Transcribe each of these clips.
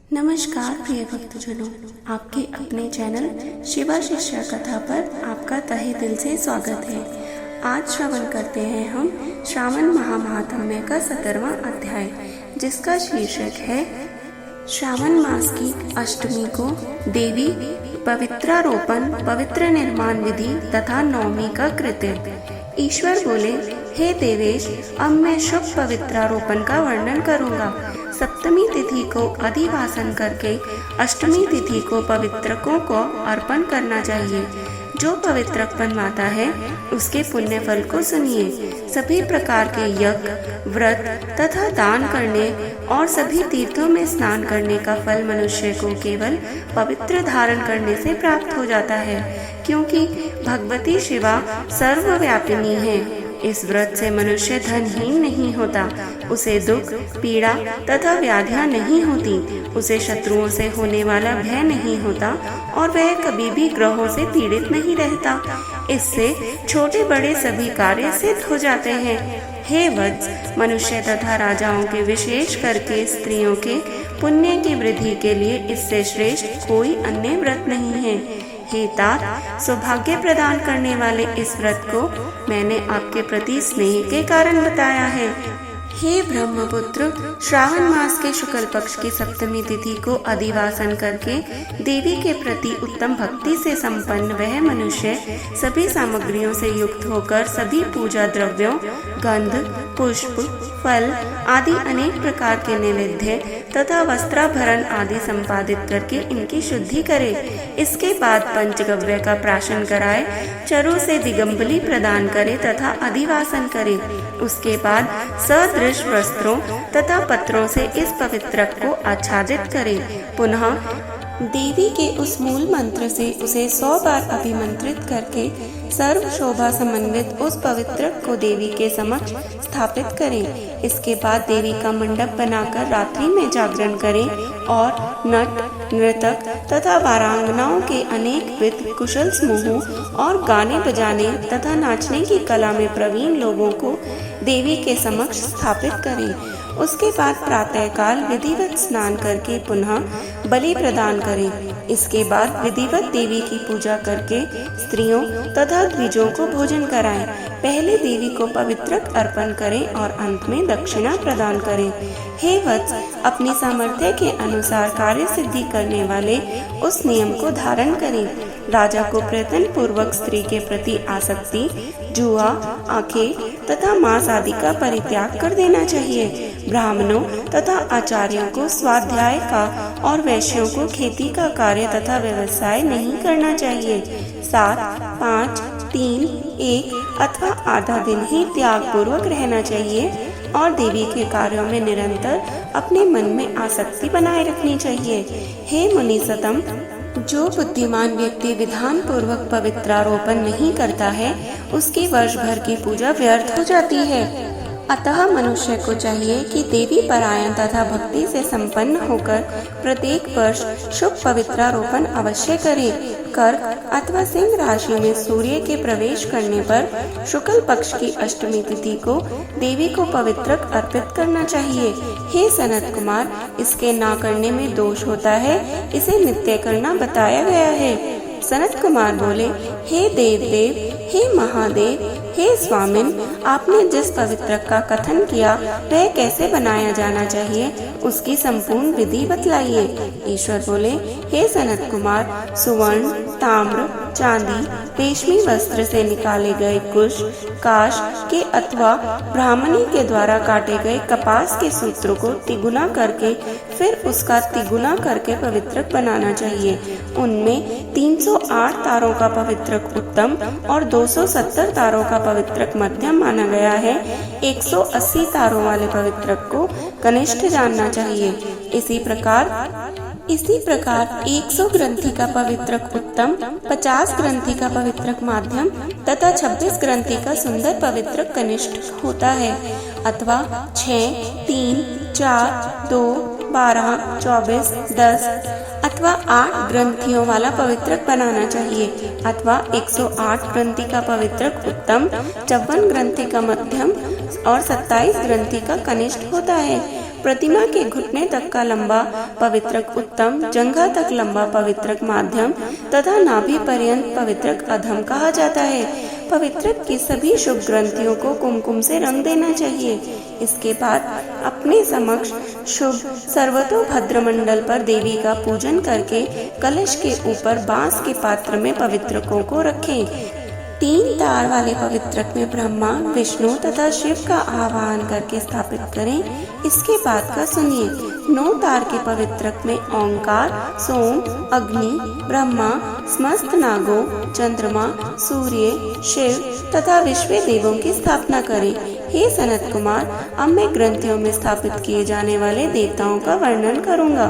नमस्कार प्रिय भक्तजनों, आपके अपने चैनल शिवा शिष्या कथा पर आपका तहे दिल से स्वागत है। आज श्रवण करते हैं हम श्रावण महात्म्य का 17वां अध्याय, जिसका शीर्षक है श्रावण मास की अष्टमी को देवी पवित्रारोपण, पवित्र निर्माण विधि तथा नवमी का कृत्य। ईश्वर बोले, हे देवेश, अब मैं शुभ पवित्रारोपण का वर्णन करूंगा। सप्तमी तिथि को अधिवासन करके अष्टमी तिथि को पवित्रकों को अर्पण करना चाहिए। जो पवित्रक बनवाता है उसके पुण्य फल को सुनिए। सभी प्रकार के यज्ञ, व्रत तथा दान करने और सभी तीर्थों में स्नान करने का फल मनुष्य को केवल पवित्र धारण करने से प्राप्त हो जाता है, क्योंकि भगवती शिवा सर्वव्यापिनी है। इस व्रत से मनुष्य धनहीन नहीं होता, उसे दुख, पीड़ा तथा व्याधियां नहीं होती, उसे शत्रुओं से होने वाला भय नहीं होता और वह कभी भी ग्रहों से पीड़ित नहीं रहता। इससे छोटे बड़े सभी कार्य सिद्ध हो जाते हैं। हे वत्स, मनुष्य तथा राजाओं के, विशेष करके स्त्रियों के पुण्य की वृद्धि के लिए इससे श्रेष्ठ कोई अन्य व्रत नहीं है। हे तात, सौभाग्य प्रदान करने वाले इस व्रत को मैंने आपके प्रति स्नेह के कारण बताया है। हे ब्रह्मपुत्र, श्रावण मास के शुक्ल पक्ष की सप्तमी तिथि को अधिवासन करके देवी के प्रति उत्तम भक्ति से संपन्न वह मनुष्य सभी सामग्रियों से युक्त होकर सभी पूजा द्रव्यों, गंध, पुष्प, फल आदि अनेक प्रकार के नैवेद्य तथा वस्त्राभरण आदि संपादित करके इनकी शुद्धि करे। इसके बाद पंचगव्य का प्राशन कराए, चरों से दिगंबली प्रदान करे तथा अधिवासन करे। उसके बाद सदृश वस्त्रों तथा पत्रों से इस पवित्रक को आच्छादित करे। पुनः देवी के उस मूल मंत्र से उसे 100 बार अभिमंत्रित करके सर्व शोभा समन्वित उस पवित्रक को देवी के समक्ष स्थापित करें। इसके बाद देवी का मंडप बनाकर रात्रि में जागरण करें और नट, नृतक तथा वारांगनाओं के अनेक विध कुशल समूहों और गाने बजाने तथा नाचने की कला में प्रवीण लोगों को देवी के समक्ष स्थापित करें। उसके बाद प्रातःकाल विधिवत स्नान करके पुनः बलि प्रदान करें। इसके बाद विधिवत देवी की पूजा करके स्त्रियों तथा द्विजों को भोजन कराएं। पहले देवी को पवित्रक अर्पण करें और अंत में दक्षिणा प्रदान करें। हे वत्स, अपनी सामर्थ्य के अनुसार कार्य सिद्धि करने वाले उस नियम को धारण करें। राजा को प्रयत्न पूर्वक स्त्री के प्रति आसक्ति, जुआ, आंखें तथा मांस आदि का परित्याग कर देना चाहिए। ब्राह्मणों तथा आचार्यों को स्वाध्याय का और वैश्यों को खेती का कार्य तथा व्यवसाय नहीं करना चाहिए। 7, 5, 3, 1 अथवा आधा दिन ही त्याग पूर्वक रहना चाहिए और देवी के कार्यों में निरंतर अपने मन में आसक्ति बनाए रखनी चाहिए। हे मुनिसतम, जो बुद्धिमान व्यक्ति विधान पूर्वक पवित्रारोपण नहीं करता है, उसकी वर्ष भर की पूजा व्यर्थ हो जाती है। अतः मनुष्य को चाहिए कि देवी परायण तथा भक्ति से संपन्न होकर प्रत्येक वर्ष शुभ पवित्रारोपण अवश्य करे। कर्क अथवा सिंह राशि में सूर्य के प्रवेश करने पर शुक्ल पक्ष की अष्टमी तिथि को देवी को पवित्रक अर्पित करना चाहिए। हे सनत कुमार, इसके ना करने में दोष होता है, इसे नित्य करना बताया गया है। सनत कुमार बोले, हे देव, हे महादेव, हे स्वामिन, आपने जिस पवित्रक का कथन किया वह कैसे बनाया जाना चाहिए, उसकी संपूर्ण विधि बतलाइए। ईश्वर बोले, हे सनत कुमार, सुवर्ण, ताम्र, चांदी, रेशमी वस्त्र से निकाले गए कुश, काश के अथवा ब्राह्मणी के द्वारा काटे गए कपास के सूत्रों को तिगुना करके फिर उसका तिगुना करके पवित्रक बनाना चाहिए। उनमें 308 तारों का पवित्रक उत्तम और 270 तारों का पवित्रक मध्यम माना गया है। 180 तारों वाले पवित्रक को कनिष्ठ जानना चाहिए। इसी प्रकार 100 ग्रंथि का पवित्रक उत्तम, 50 ग्रंथि का पवित्रक माध्यम तथा 26 ग्रंथि का सुंदर पवित्रक कनिष्ठ होता है। अथवा 6, 3, 4, 2, 12, 24, 10 अथवा 8 ग्रंथियों वाला पवित्रक बनाना चाहिए। अथवा 108 ग्रंथि का पवित्रक उत्तम, 54 ग्रंथि का मध्यम और 27 ग्रंथि का कनिष्ठ होता है। प्रतिमा के घुटने तक का लंबा पवित्रक उत्तम, जंघा तक लंबा पवित्रक माध्यम तथा नाभि पर्यंत पवित्रक अधम कहा जाता है। पवित्रक की सभी शुभ ग्रंथियों को कुमकुम से रंग देना चाहिए। इसके बाद अपने समक्ष शुभ सर्वतोभद्र मंडल पर देवी का पूजन करके कलश के ऊपर बांस के पात्र में पवित्रकों को रखें। 3 तार वाले पवित्रक में ब्रह्मा, विष्णु तथा शिव का आवाहन करके स्थापित करें। इसके बाद का सुनिए। 9 तार के पवित्रक में ओंकार, सोम, अग्नि, ब्रह्मा, समस्त नागों, चंद्रमा, सूर्य, शिव तथा विश्व देवों की स्थापना करें। हे सनत कुमार, अब मैं ग्रंथियों में स्थापित किए जाने वाले देवताओं का वर्णन करूंगा।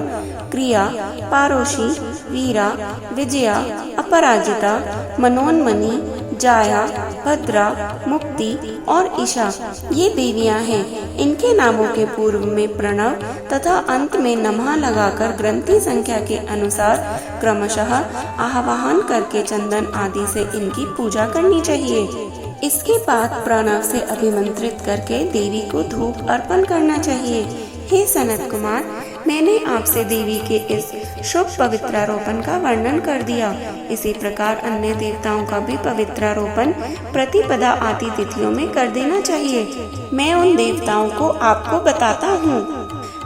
क्रिया, पारोशी, वीरा, विजया, अपराजिता, मनोन्मनी, जाया, भद्रा, मुक्ति और ईशा ये देवियां हैं। इनके नामों के पूर्व में प्रणव तथा अंत में नमः लगाकर ग्रंथि संख्या के अनुसार क्रमशः आवाहन करके चंदन आदि से इनकी पूजा करनी चाहिए। इसके बाद प्रणव से अभिमंत्रित करके देवी को धूप अर्पण करना चाहिए। हे सनत कुमार, मैंने आपसे देवी के इस शुभ पवित्रारोपण का वर्णन कर दिया। इसी प्रकार अन्य देवताओं का भी पवित्रारोपण प्रतिपदा आदि तिथियों में कर देना चाहिए। मैं उन देवताओं को आपको बताता हूँ।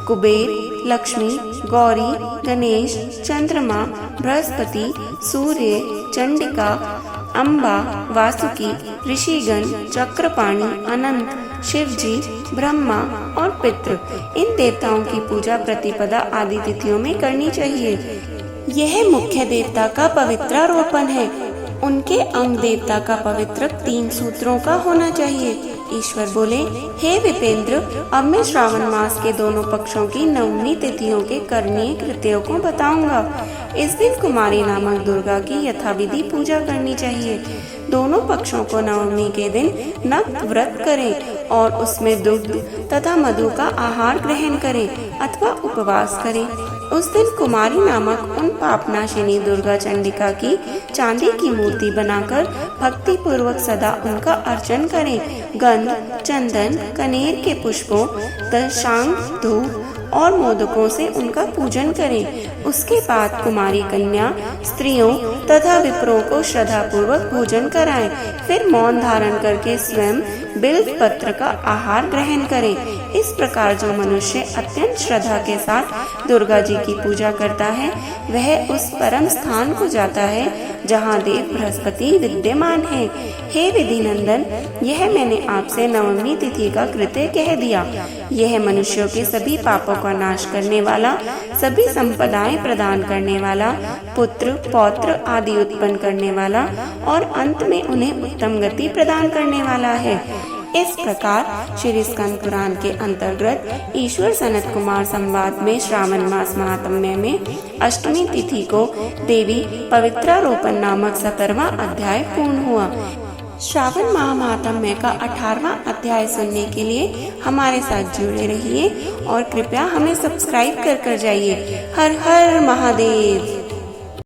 कुबेर, लक्ष्मी, गौरी, गणेश, चंद्रमा, बृहस्पति, सूर्य, चंडिका, अम्बा, वासुकी, ऋषिगण, चक्रपाणि, अनंत, शिवजी, ब्रह्मा और पितृ इन देवताओं की पूजा प्रतिपदा आदि तिथियों में करनी चाहिए। यह मुख्य देवता का पवित्रारोपण है। उनके अंग देवता का पवित्रक 3 सूत्रों का होना चाहिए। ईश्वर बोले, हे विपेंद्र, अब मैं श्रावण मास के दोनों पक्षों की नवमी तिथियों के करणीय कृत्यों को बताऊंगा। इस दिन कुमारी नामक दुर्गा की यथाविधि पूजा करनी चाहिए। दोनों पक्षों को नवमी के दिन नक्त व्रत करें और उसमें दुग्ध तथा मधु का आहार ग्रहण करें अथवा उपवास करें। उस दिन कुमारी नामक उन पापनाशिनी दुर्गा चंडिका की चांदी की मूर्ति बनाकर भक्ति पूर्वक सदा उनका अर्चन करें। गंध, चंदन, कनेर के पुष्पों, दशांग, धूप और मोदकों से उनका पूजन करें। उसके बाद कुमारी कन्या, स्त्रियों तथा विप्रों को श्रद्धा पूर्वक भोजन कराएं। फिर मौन धारण करके स्वयं बिल्व पत्र का आहार ग्रहण करें। इस प्रकार जो मनुष्य अत्यंत श्रद्धा के साथ दुर्गा जी की पूजा करता है वह उस परम स्थान को जाता है जहाँ देव बृहस्पति विद्यमान है। हे विधि नंदन, यह मैंने आपसे नवमी तिथि का कृत्य कह दिया। यह मनुष्यों के सभी पापों का नाश करने वाला, सभी संपदाएं प्रदान करने वाला, पुत्र पौत्र आदि उत्पन्न करने वाला और अंत में उन्हें उत्तम गति प्रदान करने वाला है। इस प्रकार श्री स्कंद पुराण के अंतर्गत ईश्वर सनत कुमार संवाद में श्रावण मास महात्म्य में अष्टमी तिथि को देवी पवित्रारोपण नामक 17वां अध्याय पूर्ण हुआ। श्रावण माह महात्म्य का 18वां अध्याय सुनने के लिए हमारे साथ जुड़े रहिए और कृपया हमें सब्सक्राइब कर जाइए। हर हर महादेव।